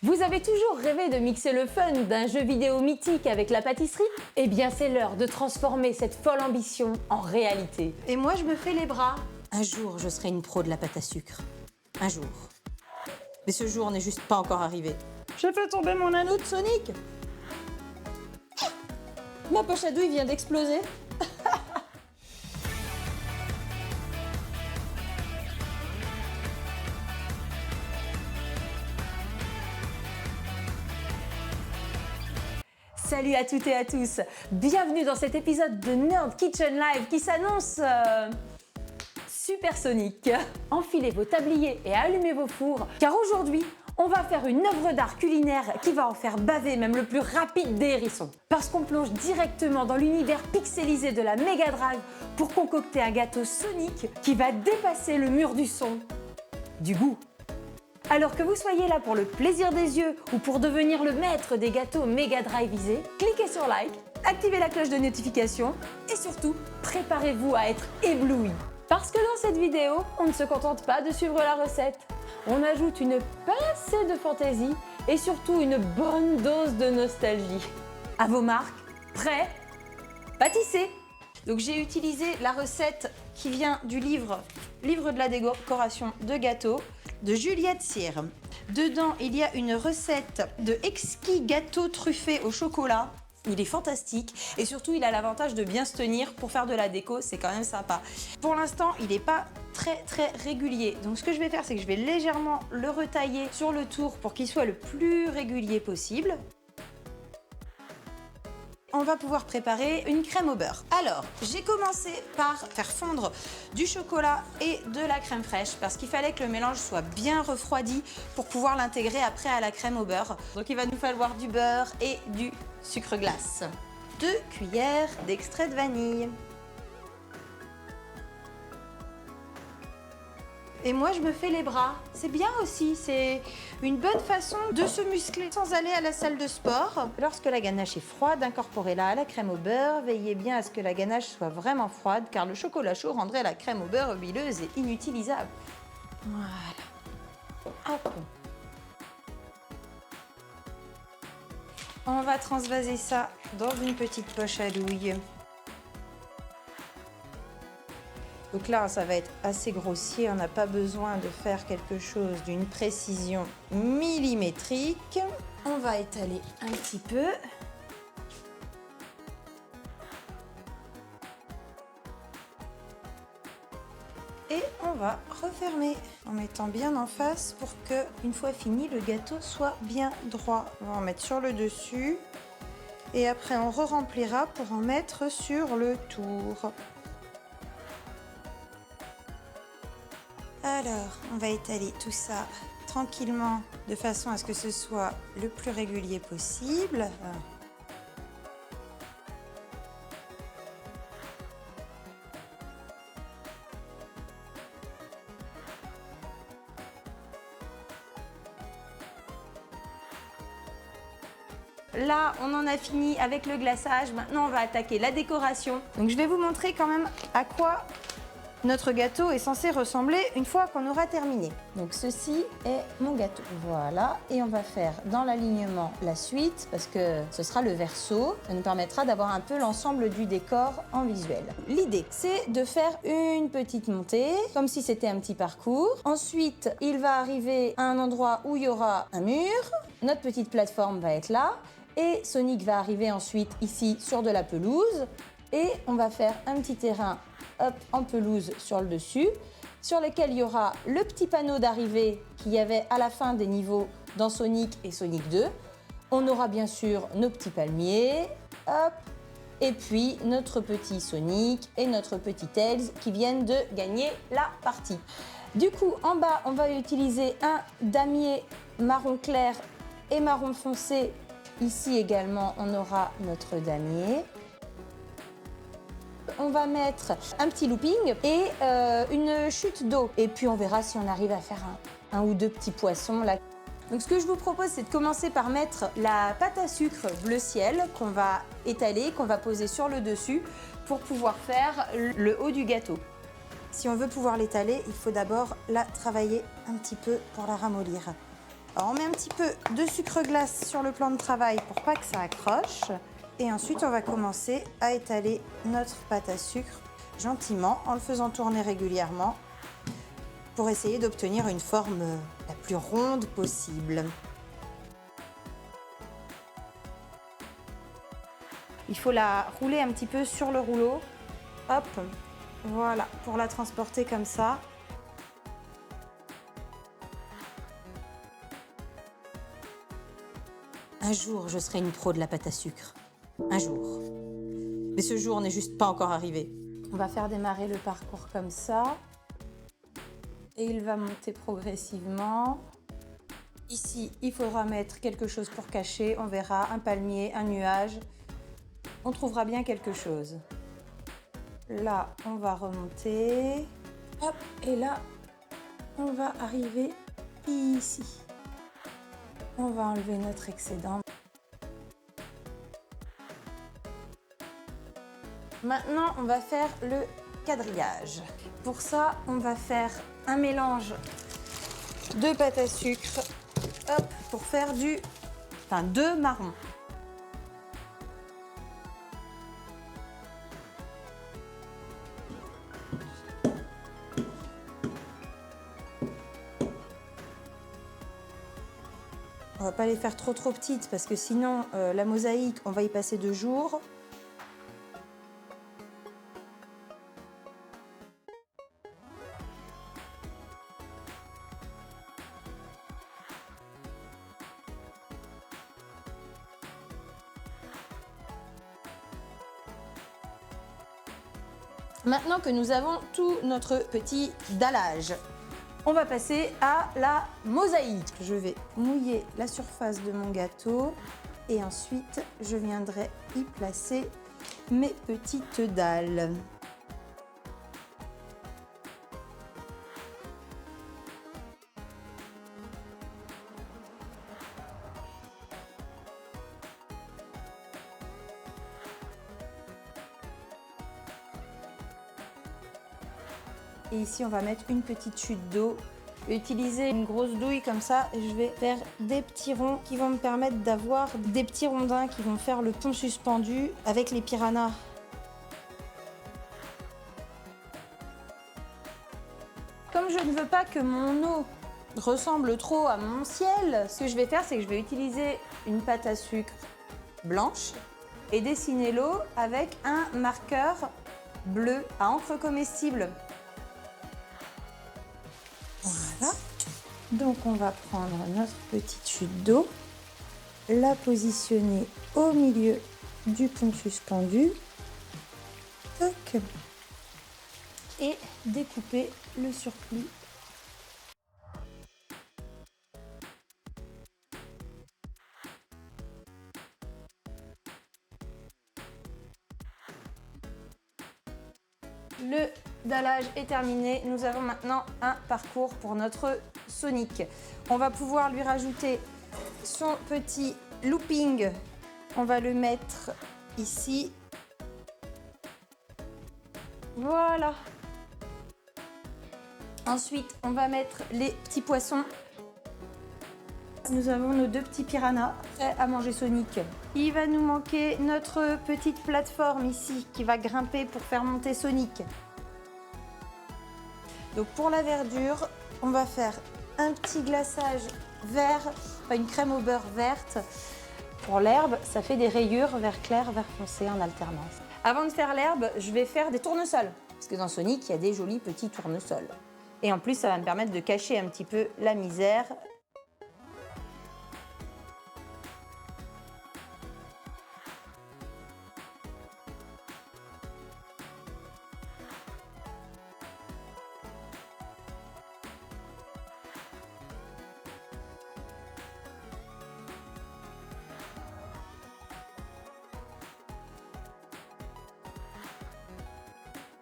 Vous avez toujours rêvé de mixer le fun d'un jeu vidéo mythique avec la pâtisserie? Eh bien, c'est l'heure de transformer cette folle ambition en réalité. Et moi, je me fais les bras. Un jour, je serai une pro de la pâte à sucre. Un jour. Mais ce jour n'est juste pas encore arrivé. J'ai fait tomber mon anneau de Sonic. Ma poche à douille vient d'exploser. Salut à toutes et à tous, bienvenue dans cet épisode de Nerd Kitchen Live qui s'annonce supersonique. Enfilez vos tabliers et allumez vos fours, car aujourd'hui, on va faire une œuvre d'art culinaire qui va en faire baver même le plus rapide des hérissons. Parce qu'on plonge directement dans l'univers pixelisé de la Mega Drive pour concocter un gâteau Sonic qui va dépasser le mur du son, du goût. Alors que vous soyez là pour le plaisir des yeux ou pour devenir le maître des gâteaux Mega Driveisés, cliquez sur like, activez la cloche de notification et surtout, préparez-vous à être ébloui. Parce que dans cette vidéo, on ne se contente pas de suivre la recette. On ajoute une pincée de fantaisie et surtout une bonne dose de nostalgie. À vos marques, prêts, pâtissez! Donc j'ai utilisé la recette qui vient du livre de la décoration de gâteaux de Juliette Cyr. Dedans, il y a une recette de exquis gâteau truffé au chocolat. Il est fantastique et surtout, il a l'avantage de bien se tenir pour faire de la déco, c'est quand même sympa. Pour l'instant, il n'est pas très régulier. Donc ce que je vais faire, c'est que je vais légèrement le retailler sur le tour pour qu'il soit le plus régulier possible. On va pouvoir préparer une crème au beurre. Alors, j'ai commencé par faire fondre du chocolat et de la crème fraîche parce qu'il fallait que le mélange soit bien refroidi pour pouvoir l'intégrer après à la crème au beurre. Donc il va nous falloir du beurre et du sucre glace. 2 cuillères d'extrait de vanille. Et moi, je me fais les bras. C'est bien aussi, c'est une bonne façon de se muscler sans aller à la salle de sport. Lorsque la ganache est froide, incorporez-la à la crème au beurre. Veillez bien à ce que la ganache soit vraiment froide, car le chocolat chaud rendrait la crème au beurre huileuse et inutilisable. Voilà. Hop. On va transvaser ça dans une petite poche à douille. Donc là, ça va être assez grossier, on n'a pas besoin de faire quelque chose d'une précision millimétrique. On va étaler un petit peu. Et on va refermer en mettant bien en face pour que, une fois fini, le gâteau soit bien droit. On va en mettre sur le dessus et après on re-remplira pour en mettre sur le tour. Alors, on va étaler tout ça tranquillement de façon à ce que ce soit le plus régulier possible. Là, on en a fini avec le glaçage. Maintenant, on va attaquer la décoration. Donc, je vais vous montrer quand même à quoi notre gâteau est censé ressembler une fois qu'on aura terminé. Donc ceci est mon gâteau. Voilà, et on va faire dans l'alignement la suite parce que ce sera le verso. Ça nous permettra d'avoir un peu l'ensemble du décor en visuel. L'idée, c'est de faire une petite montée, comme si c'était un petit parcours. Ensuite, il va arriver à un endroit où il y aura un mur. Notre petite plateforme va être là. Et Sonic va arriver ensuite ici sur de la pelouse. Et on va faire un petit terrain en pelouse sur le dessus, sur lequel il y aura le petit panneau d'arrivée qu'il y avait à la fin des niveaux dans Sonic et Sonic 2. On aura bien sûr nos petits palmiers, hop, et puis notre petit Sonic et notre petit Tails qui viennent de gagner la partie. Du coup, en bas, on va utiliser un damier marron clair et marron foncé. Ici également, on aura notre damier. On va mettre un petit looping et une chute d'eau. Et puis on verra si on arrive à faire un ou deux petits poissons là. Donc ce que je vous propose, c'est de commencer par mettre la pâte à sucre bleu ciel qu'on va étaler, qu'on va poser sur le dessus pour pouvoir faire le haut du gâteau. Si on veut pouvoir l'étaler, il faut d'abord la travailler un petit peu pour la ramollir. Alors, on met un petit peu de sucre glace sur le plan de travail pour pas que ça accroche. Et ensuite, on va commencer à étaler notre pâte à sucre gentiment en le faisant tourner régulièrement pour essayer d'obtenir une forme la plus ronde possible. Il faut la rouler un petit peu sur le rouleau. Hop, voilà, pour la transporter comme ça. Un jour, je serai une pro de la pâte à sucre. Un jour. Mais ce jour n'est juste pas encore arrivé. On va faire démarrer le parcours comme ça. Et il va monter progressivement. Ici, il faudra mettre quelque chose pour cacher. On verra un palmier, un nuage. On trouvera bien quelque chose. Là, on va remonter. Hop, et là, on va arriver ici. On va enlever notre excédent. Maintenant, on va faire le quadrillage. Pour ça, on va faire un mélange de pâte à sucre, hop, pour faire deux marrons. On va pas les faire trop petites parce que sinon la mosaïque, on va y passer 2 jours. Maintenant que nous avons tout notre petit dallage, on va passer à la mosaïque. Je vais mouiller la surface de mon gâteau et ensuite je viendrai y placer mes petites dalles. Et ici, on va mettre une petite chute d'eau. Je vais utiliser une grosse douille comme ça et je vais faire des petits ronds qui vont me permettre d'avoir des petits rondins qui vont faire le pont suspendu avec les piranhas. Comme je ne veux pas que mon eau ressemble trop à mon ciel, ce que je vais faire, c'est que je vais utiliser une pâte à sucre blanche et dessiner l'eau avec un marqueur bleu à encre comestible. Voilà. Donc on va prendre notre petite chute d'eau, la positionner au milieu du pont suspendu. Toc. Et découper le surplus. Le dallage est terminé. Nous avons maintenant un parcours pour notre Sonic. On va pouvoir lui rajouter son petit looping. On va le mettre ici. Voilà. Ensuite, on va mettre les petits poissons. Nous avons nos 2 petits piranhas prêts à manger Sonic. Il va nous manquer notre petite plateforme ici qui va grimper pour faire monter Sonic. Donc pour la verdure, on va faire un petit glaçage vert, une crème au beurre verte. Pour l'herbe, ça fait des rayures vert clair, vert foncé en alternance. Avant de faire l'herbe, je vais faire des tournesols. Parce que dans Sonic, il y a des jolis petits tournesols. Et en plus, ça va me permettre de cacher un petit peu la misère.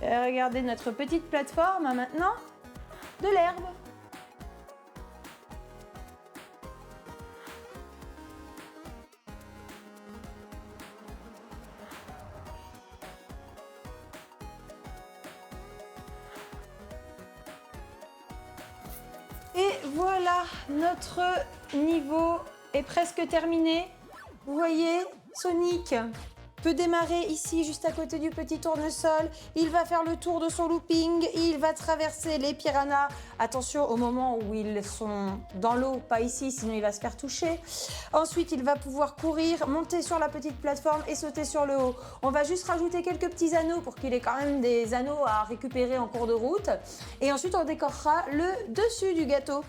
Regardez notre petite plateforme maintenant, de l'herbe. Et Voilà, notre niveau est presque terminé. Vous voyez, Sonic peut démarrer ici, juste à côté du petit tournesol. Il va faire le tour de son looping. Il va traverser les piranhas. Attention au moment où ils sont dans l'eau, pas ici, sinon il va se faire toucher. Ensuite, il va pouvoir courir, monter sur la petite plateforme et sauter sur le haut. On va juste rajouter quelques petits anneaux pour qu'il ait quand même des anneaux à récupérer en cours de route. Et ensuite, on décorera le dessus du gâteau.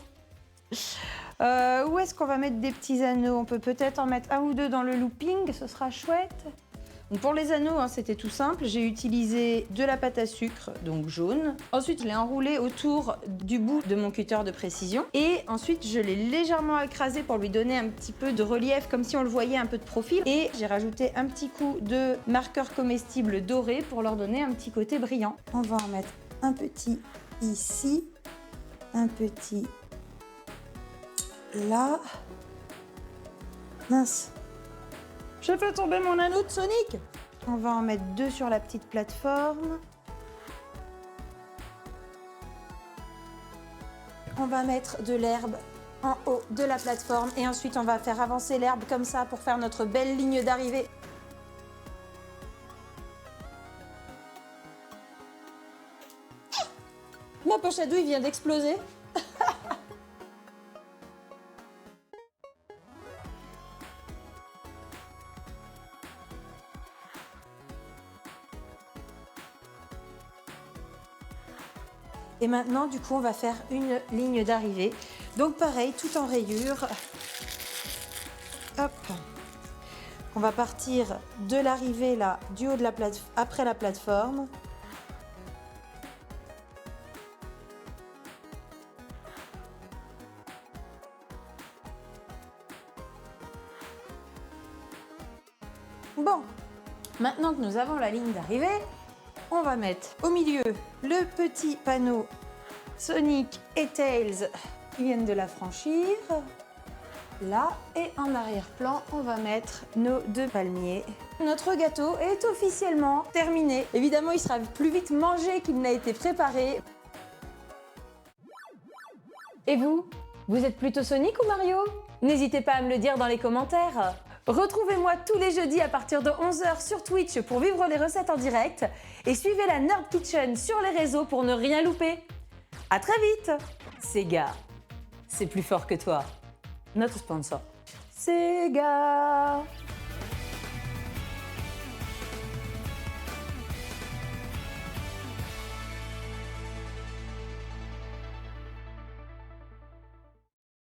Où est-ce qu'on va mettre des petits anneaux? On peut peut-être en mettre un ou deux dans le looping, ce sera chouette. Donc pour les anneaux, hein, c'était tout simple. J'ai utilisé de la pâte à sucre, donc jaune. Ensuite, je l'ai enroulé autour du bout de mon cutter de précision. Et ensuite, je l'ai légèrement écrasé pour lui donner un petit peu de relief, comme si on le voyait un peu de profil. Et j'ai rajouté un petit coup de marqueur comestible doré pour leur donner un petit côté brillant. On va en mettre un petit ici, un petit là. Mince. J'ai fait tomber mon anneau de Sonic. On va en mettre deux sur la petite plateforme. On va mettre de l'herbe en haut de la plateforme et ensuite on va faire avancer l'herbe comme ça pour faire notre belle ligne d'arrivée. Ma poche à douille vient d'exploser. Et maintenant, du coup, on va faire une ligne d'arrivée. Donc pareil, tout en rayures. Hop. On va partir de l'arrivée là, du haut de la plateforme, après la plateforme. Bon, maintenant que nous avons la ligne d'arrivée, on va mettre au milieu le petit panneau Sonic et Tails qui viennent de la franchir. Là, et en arrière-plan, on va mettre nos deux palmiers. Notre gâteau est officiellement terminé. Évidemment, il sera plus vite mangé qu'il n'a été préparé. Et vous êtes plutôt Sonic ou Mario? N'hésitez pas à me le dire dans les commentaires. Retrouvez-moi tous les jeudis à partir de 11 h sur Twitch pour vivre les recettes en direct et suivez la Nerd Kitchen sur les réseaux pour ne rien louper. À très vite. Sega, c'est plus fort que toi. Notre sponsor. Sega.